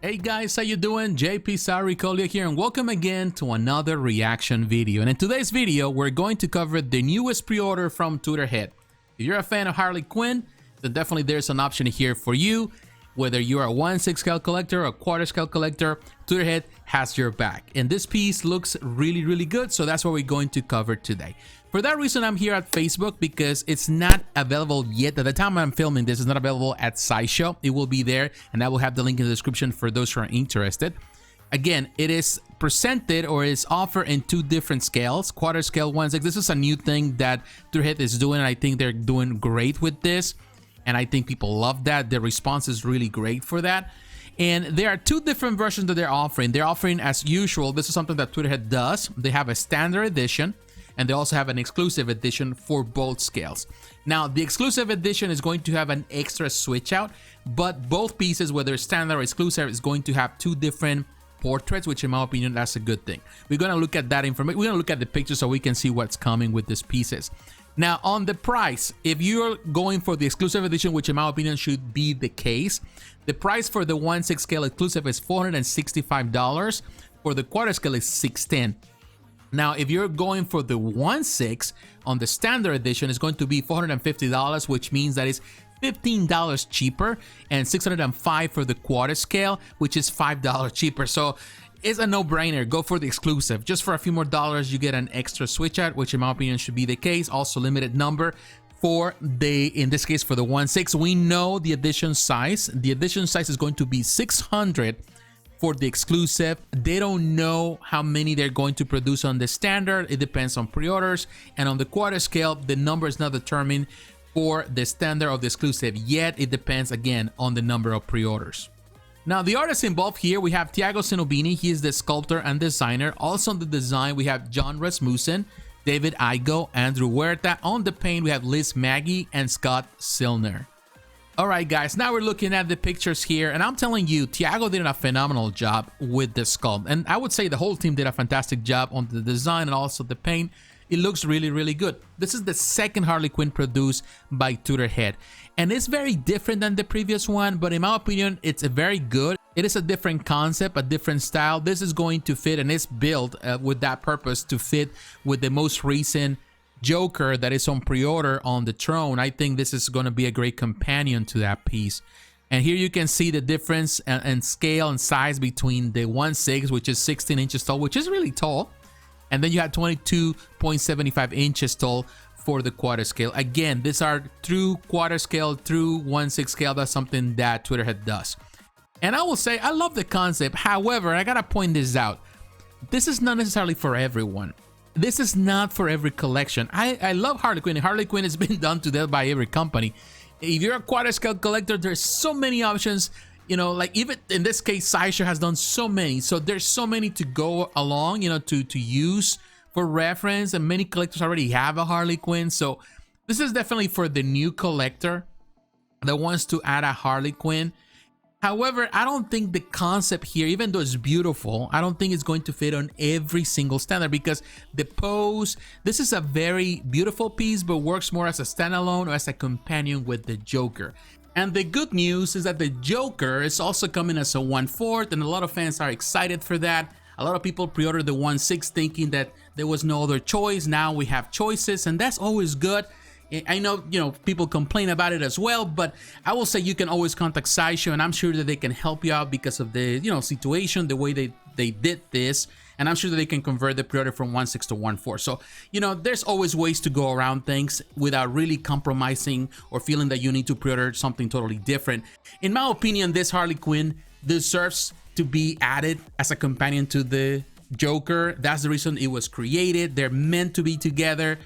Hey guys, how you doing? jpsarrireviews here, and welcome again to another reaction video. And in today's video, we're going to cover the newest pre-order from Tweeterhead. If you're a fan of Harley Quinn, then definitely there's an option here for you. Whether you're a 1/6 scale collector or a 1/4 scale collector, Tweeterhead has your back. And this piece looks really good, so that's what we're going to cover today. For that reason, I'm here at Facebook because it's not available yet. At the time I'm filming this, it's not available at Sideshow. It will be there, and I will have the link in the description for those who are interested. Again, it is presented or is offered in two different scales, 1/4 scale, 1/6. This is a new thing that Tweeterhead is doing, and I think they're doing great with this. And I think people love that. The response is really great for that. And there are two different versions that they're offering. They're offering, as usual, this is something that Tweeterhead does. They have a standard edition, and they also have an exclusive edition for both scales. Now, the exclusive edition is going to have an extra switch out, but both pieces, whether standard or exclusive, is going to have two different portraits, which in my opinion, that's a good thing. We're going to look at that information. We're going to look at the pictures so we can see what's coming with these pieces. Now, on the price, if you're going for the exclusive edition, which in my opinion should be the case, the price for the 1/6 scale exclusive is $465. For the 1/4 scale is $610. Now, if you're going for the 1/6 on the standard edition, it's going to be $450, which means that it's $15 cheaper, and $605 for the 1/4 scale, which is $5 cheaper. So it's a no-brainer. Go for the exclusive. Just for a few more dollars, you get an extra switch out, which in my opinion should be the case. Also limited number for the, in this case, for the 1/6. We know the edition size. The edition size is going to be 600 for the exclusive. They don't know how many they're going to produce on the standard. It depends on pre-orders. And on the 1/4 scale, the number is not determined for the standard of the exclusive yet. It depends, again, on the number of pre-orders. Now, the artists involved here, we have Thiago Sinobini. He is the sculptor and designer. Also on the design, we have John Rasmussen, David Igo, Andrew Huerta. On the paint, we have Liz Maggie and Scott Silner. All right, guys, now we're looking at the pictures here, and I'm telling you, Thiago did a phenomenal job with the sculpt. And I would say the whole team did a fantastic job on the design and also the paint. It looks really good. This is the second Harley Quinn produced by Tweeterhead, and it's very different than the previous one, but in my opinion, it's a very good. It is a different concept, a different style. This is going to fit, and it's built with that purpose to fit with the most recent Joker that is on pre-order on the throne. I think this is going to be a great companion to that piece. And here you can see the difference and scale and size between the 1/6, which is 16 inches tall, which is really tall. And then you have 22.75 inches tall for the 1/4 scale. Again, these are true 1/4 scale, true 1/6 scale. That's something that Tweeterhead does. And I will say, I love the concept. However, I gotta point this out. This is not necessarily for everyone. This is not for every collection. I love Harley Quinn. Harley Quinn has been done to death by every company. If you're a 1/4 scale collector, there's so many options. You know, like even in this case, Sideshow has done so many. So there's so many to go along, you know, to use for reference. And many collectors already have a Harley Quinn. So this is definitely for the new collector that wants to add a Harley Quinn. However, I don't think the concept here, even though it's beautiful, I don't think it's going to fit on every single standard, because the pose, this is a very beautiful piece, but works more as a standalone or as a companion with the Joker. And the good news is that the Joker is also coming as a 1/4, and a lot of fans are excited for that. A lot of people pre-ordered the 1/6 thinking that there was no other choice. Now we have choices, and that's always good. I know, you know, people complain about it as well, but I will say you can always contact Sideshow, and I'm sure that they can help you out because of the, you know, situation, the way they did this. And I'm sure that they can convert the pre-order from 1/6 to 1/4. So, you know, there's always ways to go around things without really compromising or feeling that you need to pre-order something totally different. In my opinion, this Harley Quinn deserves to be added as a companion to the Joker. That's the reason it was created. They're meant to be together.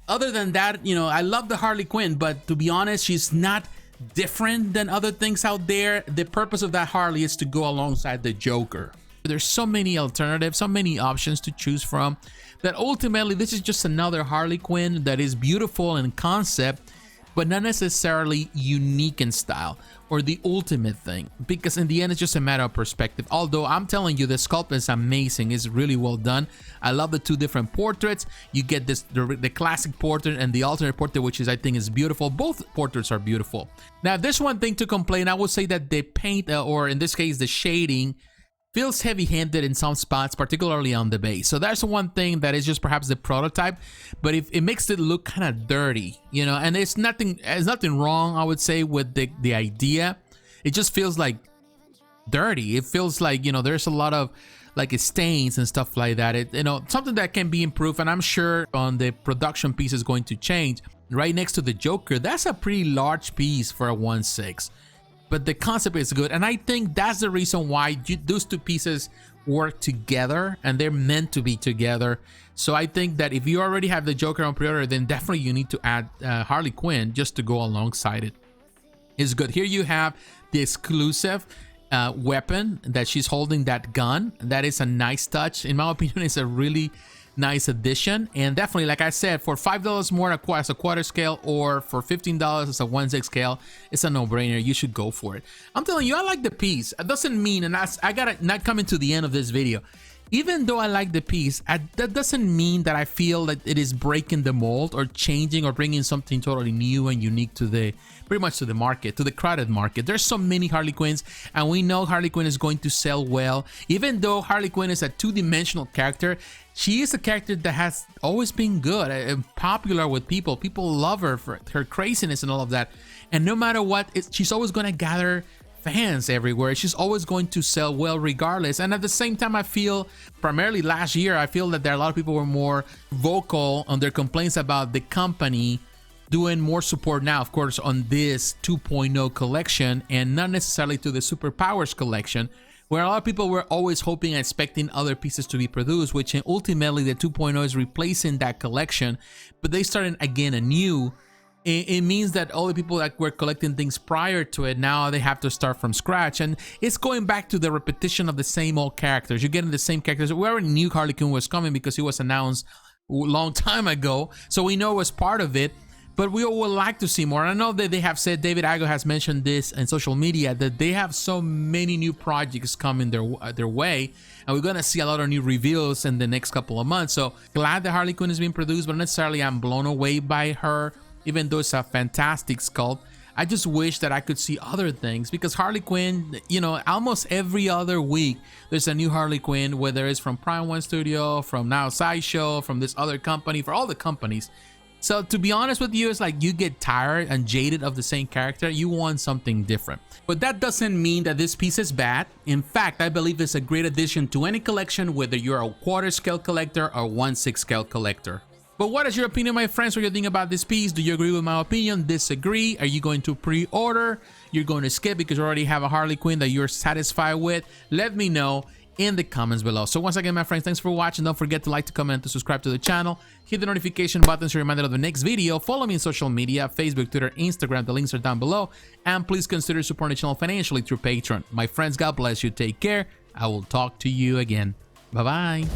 Other than that, you know, I love the Harley Quinn, but to be honest, she's not different than other things out there. The purpose of that Harley is to go alongside the Joker. There's so many alternatives, so many options to choose from, that ultimately this is just another Harley Quinn that is beautiful in concept, but not necessarily unique in style or the ultimate thing, because in the end it's just a matter of perspective. Although I'm telling you, the sculpt is amazing, it's really well done. I love the two different portraits. You get this the classic portrait and the alternate portrait, which is, I think, is beautiful. Both portraits are beautiful. Now, if there's one thing to complain, I would say that the paint, or in this case the shading, feels heavy-handed in some spots, particularly on the base. So that's one thing that is just perhaps the prototype, but if it makes it look kind of dirty, you know. And there's nothing wrong, I would say, with the idea. It just feels like dirty. It feels like, you know, there's a lot of like stains and stuff like that. It, you know, something that can be improved, and I'm sure on the production piece is going to change. Right next to the Joker, that's a pretty large piece for a 1/6. But the concept is good, and I think that's the reason why those two pieces work together, and they're meant to be together. So I think that if you already have the Joker on pre-order, then definitely you need to add Harley Quinn just to go alongside it. It's good. Here you have the exclusive weapon that she's holding, that gun. That is a nice touch. In my opinion, it's a really nice addition, and definitely, like I said, for $5 more as a quarter scale, or for $15 as a 1/6 scale, it's a no-brainer. You should go for it. I'm telling you, I like the piece. It doesn't mean, and I gotta not coming to the end of this video, even though I like the piece, that doesn't mean that I feel that it is breaking the mold or changing or bringing something totally new and unique to the pretty much to the market, to the crowded market. There's so many Harley Quinns, and we know Harley Quinn is going to sell well. Even though Harley Quinn is a two-dimensional character, she is a character that has always been good and popular with people. People love her for her craziness and all of that. And no matter what, she's always going to gather fans everywhere. She's always going to sell well regardless. And at the same time, I feel, primarily last year, I feel that there are a lot of people who were more vocal on their complaints about the company doing more support now, of course, on this 2.0 collection, and not necessarily to the Superpowers collection, where a lot of people were always hoping and expecting other pieces to be produced, which ultimately the 2.0 is replacing that collection, but they started again anew. It means that all the people that were collecting things prior to it, now they have to start from scratch, and it's going back to the repetition of the same old characters. You're getting the same characters. We already knew Harley Quinn was coming because it was announced a long time ago, so we know it was part of it. But we would like to see more. And I know that they have said, David Ago has mentioned this in social media, that they have so many new projects coming their way, and we're gonna see a lot of new reveals in the next couple of months. So glad that Harley Quinn is being produced, but not necessarily I'm blown away by her, even though it's a fantastic sculpt. I just wish that I could see other things, because Harley Quinn, you know, almost every other week there's a new Harley Quinn, whether it's from Prime One Studio, from now Sideshow, from this other company, for all the companies. So to be honest with you, it's like you get tired and jaded of the same character. You want something different. But that doesn't mean that this piece is bad. In fact, I believe it's a great addition to any collection, whether you're a quarter scale collector or 1/6 scale collector. But what is your opinion, my friends? What do you think about this piece? Do you agree with my opinion? Disagree? Are you going to pre-order? You're going to skip because you already have a Harley Quinn that you're satisfied with? Let me know in the comments below. So once again, my friends, thanks for watching. Don't forget to like, to comment, to subscribe to the channel. Hit the notification button so you're reminded of the next video. Follow me on social media, Facebook, Twitter, Instagram. The links are down below. And please consider supporting the channel financially through Patreon. My friends, God bless you. Take care. I will talk to you again. Bye-bye.